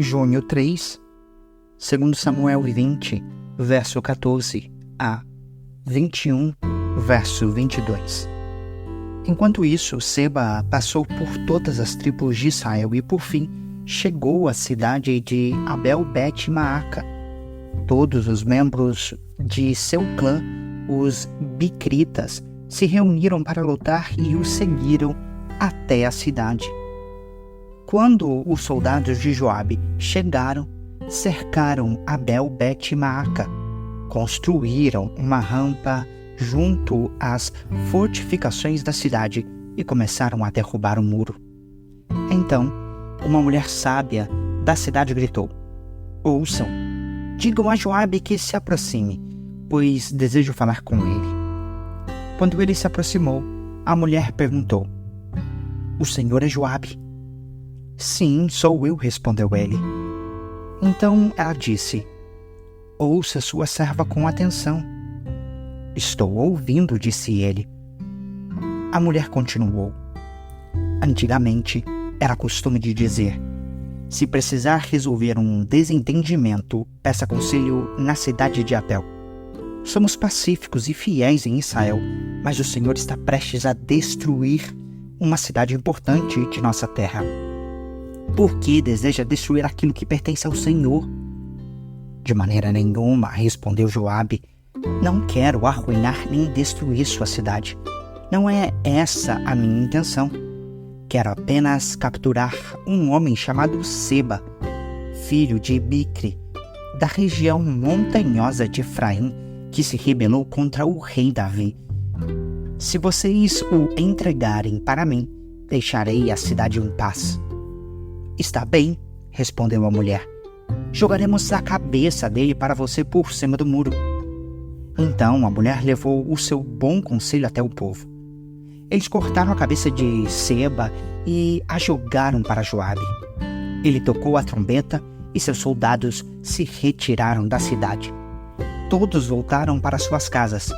junho 3, 2 Samuel 20, verso 14 a 21, verso 22. Enquanto isso, Seba passou por todas as tribos de Israel e, por fim, chegou à cidade de Abel-Bet-Maaca. Todos os membros de seu clã, os Bicritas, se reuniram para lutar e o seguiram até a cidade. Quando os soldados de Joabe chegaram, cercaram Abel-Bet-Maaca, construíram uma rampa junto às fortificações da cidade e começaram a derrubar o muro. Então, uma mulher sábia da cidade gritou: "Ouçam, digam a Joabe que se aproxime, pois desejo falar com ele." Quando ele se aproximou, a mulher perguntou: "O senhor é Joabe?" "Sim, sou eu", respondeu ele. Então ela disse: "Ouça sua serva com atenção." "Estou ouvindo", disse ele. A mulher continuou: "Antigamente, era costume de dizer: se precisar resolver um desentendimento, peça conselho na cidade de Abel. Somos pacíficos e fiéis em Israel, mas o Senhor está prestes a destruir uma cidade importante de nossa terra. Por que deseja destruir aquilo que pertence ao Senhor?" "De maneira nenhuma", respondeu Joabe. "Não quero arruinar nem destruir sua cidade. Não é essa a minha intenção. Quero apenas capturar um homem chamado Seba, filho de Bicri, da região montanhosa de Efraim, que se rebelou contra o rei Davi. Se vocês o entregarem para mim, deixarei a cidade em paz." "Está bem", respondeu a mulher. "Jogaremos a cabeça dele para você por cima do muro." Então a mulher levou o seu bom conselho até o povo. Eles cortaram a cabeça de Seba e a jogaram para Joabe. Ele tocou a trombeta e seus soldados se retiraram da cidade. Todos voltaram para suas casas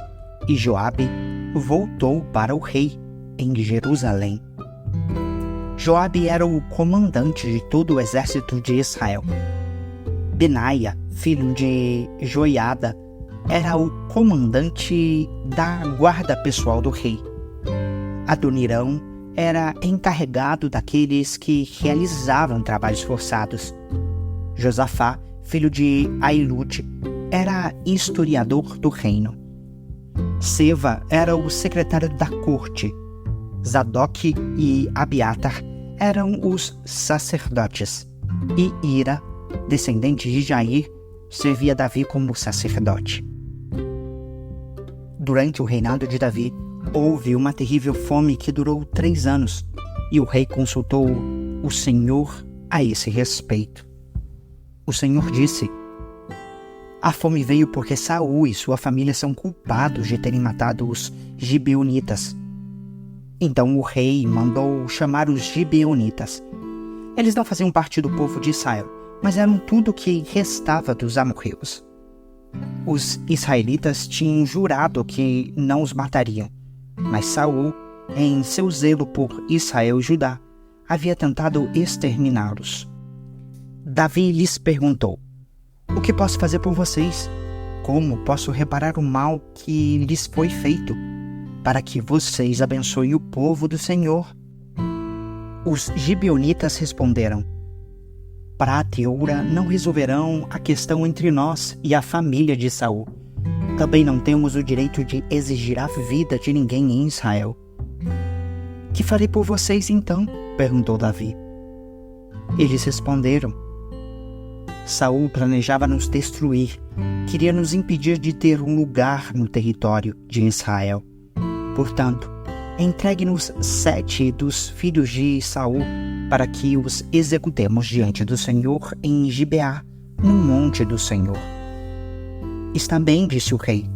e Joabe voltou para o rei em Jerusalém. Joabe era o comandante de todo o exército de Israel. Benaia, filho de Joiada, era o comandante da guarda pessoal do rei. Adonirão era encarregado daqueles que realizavam trabalhos forçados. Josafá, filho de Ailute, era historiador do reino. Seva era o secretário da corte. Zadok e Abiatar eram os sacerdotes. E Ira, descendente de Jair, servia Davi como sacerdote. Durante o reinado de Davi, houve uma terrível fome que durou 3 anos, e o rei consultou o Senhor a esse respeito. O Senhor disse: "A fome veio porque Saul e sua família são culpados de terem matado os gibeonitas." Então o rei mandou chamar os gibeonitas. Eles não faziam parte do povo de Israel, mas eram tudo o que restava dos amorreus. Os israelitas tinham jurado que não os matariam, mas Saul, em seu zelo por Israel e Judá, havia tentado exterminá-los. Davi lhes perguntou: "O que posso fazer por vocês? Como posso reparar o mal que lhes foi feito, para que vocês abençoem o povo do Senhor?" Os gibeonitas responderam: "Prata e ouro não resolverão a questão entre nós e a família de Saul. Também não temos o direito de exigir a vida de ninguém em Israel." "Que farei por vocês então?" perguntou Davi. Eles responderam: "Saul planejava nos destruir, queria nos impedir de ter um lugar no território de Israel. Portanto, entregue-nos 7 dos filhos de Saul, para que os executemos diante do Senhor em Gibeá, no monte do Senhor." "Está bem", disse o rei.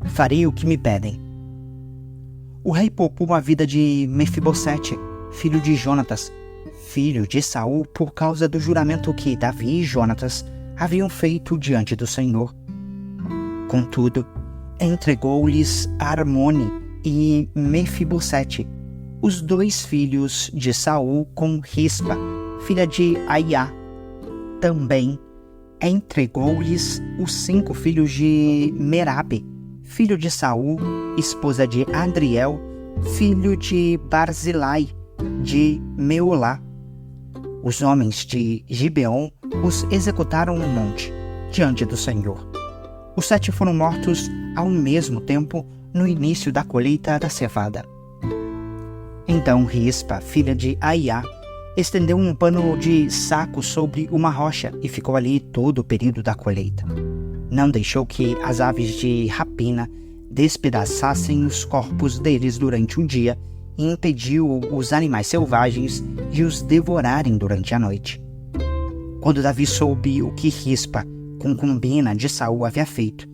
"Farei o que me pedem." O rei poupou a vida de Mefibosete, filho de Jonatas, filho de Saul, por causa do juramento que Davi e Jonatas haviam feito diante do Senhor. Contudo, entregou-lhes Armone e Mefibosete, os 2 filhos de Saul, com Rispa, filha de Aiá. também entregou-lhes os 5 filhos de Merabe, filho de Saul, esposa de Adriel, filho de Barzilai, de Meolá. Os homens de Gibeon os executaram no monte, diante do Senhor. Os 7 foram mortos ao mesmo tempo no início da colheita da cevada. Então Rispa, filha de Aiá, estendeu um pano de saco sobre uma rocha e ficou ali todo o período da colheita. Não deixou que as aves de rapina despedaçassem os corpos deles durante o dia e impediu os animais selvagens de os devorarem durante a noite. Quando Davi soube o que Rispa, concubina de Saul, havia feito,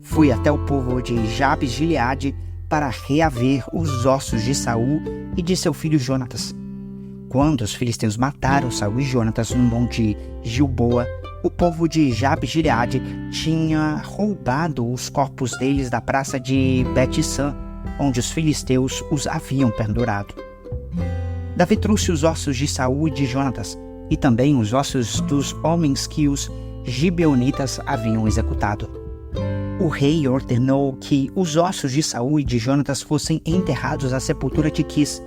foi até o povo de Jabes de Gileade para reaver os ossos de Saul e de seu filho Jonatas. Quando os filisteus mataram Saul e Jonatas no monte Gilboa, o povo de Jabes de Gileade tinha roubado os corpos deles da praça de Bet-San, onde os filisteus os haviam pendurado. Davi trouxe os ossos de Saul e de Jonatas, e também os ossos dos homens que os gibeonitas haviam executado. O rei ordenou que os ossos de Saul e de Jonatas fossem enterrados à sepultura de Quis,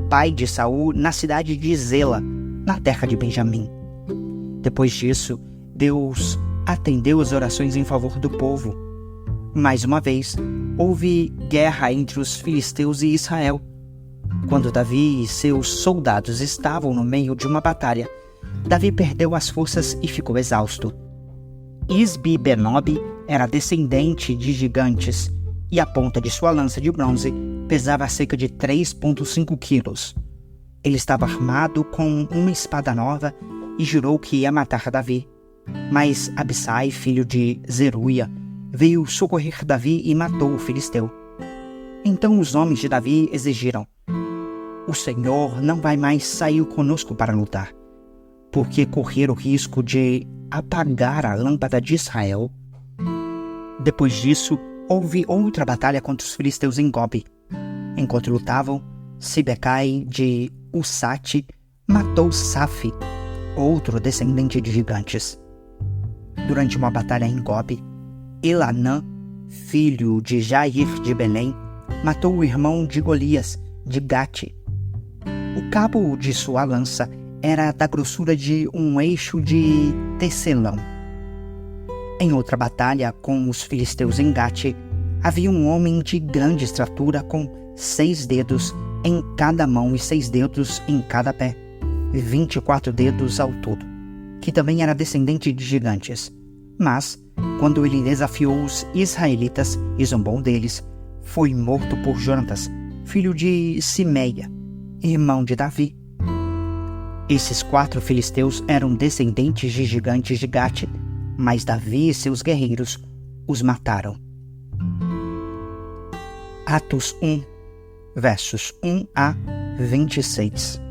pai de Saul, na cidade de Zela, na terra de Benjamim. Depois disso, Deus atendeu as orações em favor do povo. Mais uma vez, houve guerra entre os filisteus e Israel. Quando Davi e seus soldados estavam no meio de uma batalha, Davi perdeu as forças e ficou exausto. Isbi-Benob era descendente de gigantes, e a ponta de sua lança de bronze pesava cerca de 3,5 quilos. Ele estava armado com uma espada nova e jurou que ia matar Davi. Mas Abissai, filho de Zeruia, veio socorrer Davi e matou o filisteu. Então os homens de Davi exigiram: "O Senhor não vai mais sair conosco para lutar, porque correr o risco de apagar a lâmpada de Israel." Depois disso, houve outra batalha contra os filisteus em Gobe. Enquanto lutavam, Sibecai de Usate matou Safi, outro descendente de gigantes. Durante uma batalha em Gobe, Elanã, filho de Jair de Belém, matou o irmão de Golias, de Gate. O cabo de sua lança era da grossura de um eixo de tecelão. Em outra batalha com os filisteus em Gate, havia um homem de grande estatura com 6 dedos em cada mão e 6 dedos em cada pé, 24 dedos ao todo, que também era descendente de gigantes. Mas, quando ele desafiou os israelitas e zombou deles, foi morto por Jonatas, filho de Simeia, irmão de Davi. Esses 4 filisteus eram descendentes de gigantes de Gate, mas Davi e seus guerreiros os mataram. Atos 1, versos 1 a 26.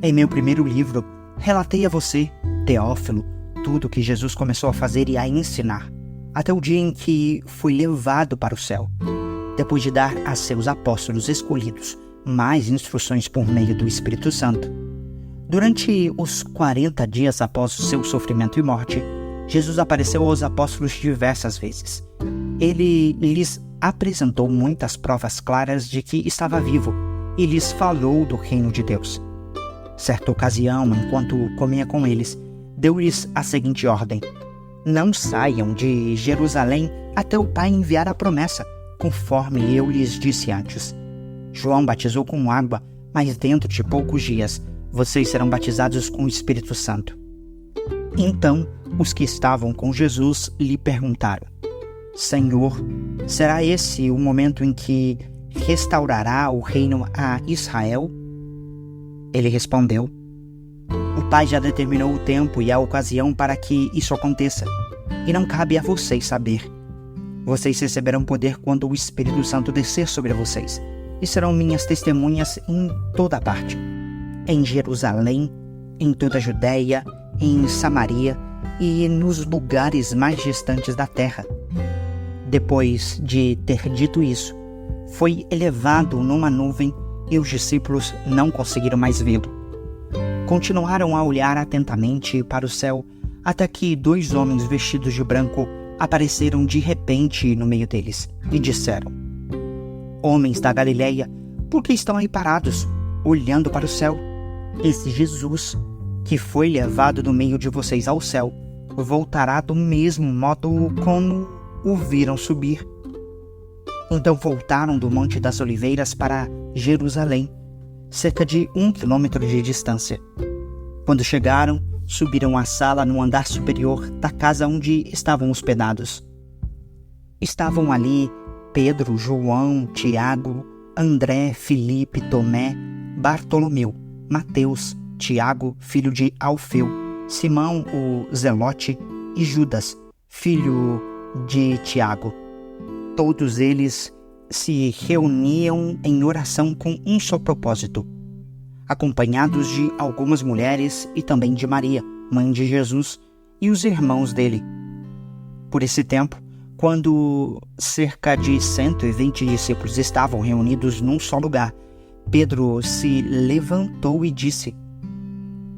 Em meu primeiro livro, relatei a você, Teófilo, tudo o que Jesus começou a fazer e a ensinar, até o dia em que foi levado para o céu, depois de dar a seus apóstolos escolhidos mais instruções por meio do Espírito Santo. Durante os 40 dias após o seu sofrimento e morte, Jesus apareceu aos apóstolos diversas vezes. Ele lhes apresentou muitas provas claras de que estava vivo e lhes falou do reino de Deus. Certa ocasião, enquanto comia com eles, deu-lhes a seguinte ordem: "Não saiam de Jerusalém até o Pai enviar a promessa, conforme eu lhes disse antes. João batizou com água, mas dentro de poucos dias vocês serão batizados com o Espírito Santo." Então, os que estavam com Jesus lhe perguntaram: "Senhor, será esse o momento em que restaurará o reino a Israel?" Ele respondeu: "O Pai já determinou o tempo e a ocasião para que isso aconteça, e não cabe a vocês saber. Vocês receberão poder quando o Espírito Santo descer sobre vocês, e serão minhas testemunhas em toda parte, em Jerusalém, em toda a Judéia, em Samaria e nos lugares mais distantes da terra." Depois de ter dito isso, foi elevado numa nuvem e os discípulos não conseguiram mais vê-lo. continuaram a olhar atentamente para o céu, até que 2 homens vestidos de branco apareceram de repente no meio deles e disseram: Homens da Galileia, por que estão aí parados, olhando para o céu? Esse Jesus, que foi levado do meio de vocês ao céu, voltará do mesmo modo como o viram subir. Então voltaram do Monte das Oliveiras para Jerusalém, cerca de 1 quilômetro de distância. Quando chegaram, subiram à sala no andar superior da casa onde estavam hospedados. Estavam ali Pedro, João, Tiago, André, Filipe, Tomé, Bartolomeu, Mateus, Tiago, filho de Alfeu, Simão o Zelote e Judas, filho de Tiago. Todos eles se reuniam em oração com um só propósito, acompanhados de algumas mulheres e também de Maria, mãe de Jesus, e os irmãos dele. Por esse tempo, quando cerca de 120 discípulos estavam reunidos num só lugar, Pedro se levantou e disse: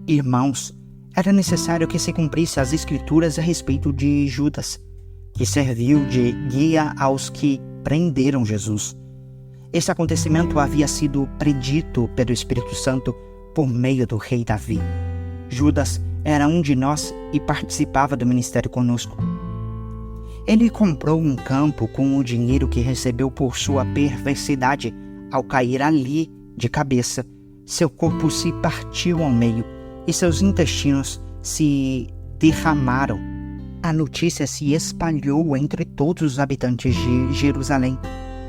Irmãos, era necessário que se cumprisse as escrituras a respeito de Judas, que serviu de guia aos que prenderam Jesus. Esse acontecimento havia sido predito pelo Espírito Santo por meio do rei Davi. Judas era um de nós e participava do ministério conosco. Ele comprou um campo com o dinheiro que recebeu por sua perversidade. Ao cair ali de cabeça, seu corpo se partiu ao meio e seus intestinos se derramaram. A notícia se espalhou entre todos os habitantes de Jerusalém,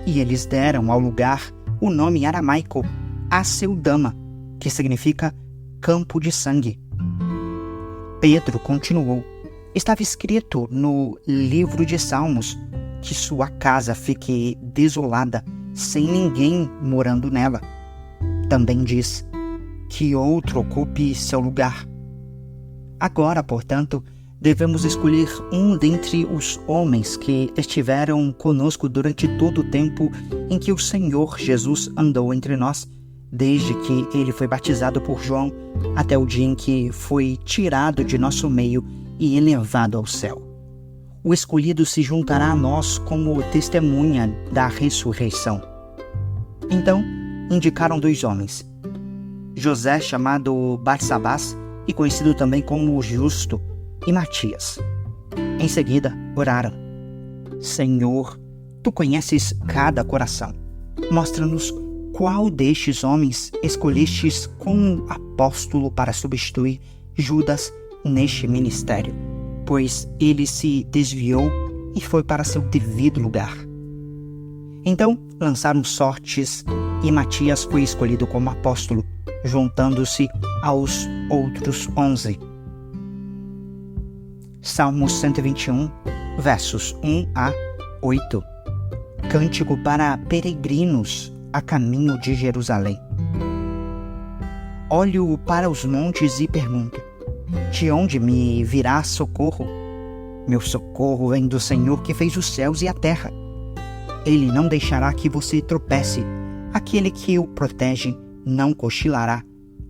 e eles deram ao lugar o nome aramaico Aceldama, que significa campo de sangue. Pedro continuou: Estava escrito no livro de Salmos que sua casa fique desolada, sem ninguém morando nela. Também diz: que outro ocupe seu lugar. Agora, portanto, devemos escolher um dentre os homens que estiveram conosco durante todo o tempo em que o Senhor Jesus andou entre nós, desde que ele foi batizado por João até o dia em que foi tirado de nosso meio e elevado ao céu. O escolhido se juntará a nós como testemunha da ressurreição. Então, indicaram 2 homens, José, chamado Barsabás, e conhecido também como Justo, e Matias. Em seguida, oraram: Senhor, tu conheces cada coração. Mostra-nos qual destes homens escolhestes como apóstolo para substituir Judas neste ministério, pois ele se desviou e foi para seu devido lugar. Então lançaram sortes e Matias foi escolhido como apóstolo, juntando-se aos outros 11. Salmos 121, versos 1 a 8. Cântico para peregrinos a caminho de Jerusalém. Olho para os montes e pergunto: de onde me virá socorro? Meu socorro vem do Senhor que fez os céus e a terra. Ele não deixará que você tropece. Aquele que o protege não cochilará.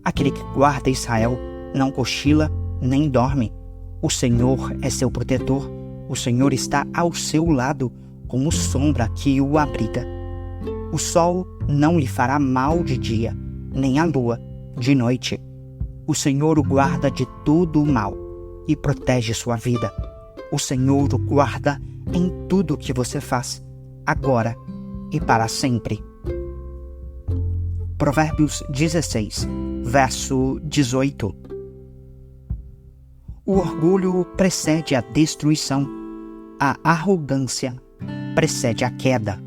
Aquele que guarda Israel não cochila nem dorme. O Senhor é seu protetor. O Senhor está ao seu lado, como sombra que o abriga. O sol não lhe fará mal de dia, nem a lua de noite. O Senhor o guarda de todo o mal e protege sua vida. O Senhor o guarda em tudo o que você faz, agora e para sempre. Provérbios 16, verso 18. O orgulho precede a destruição, a arrogância precede a queda.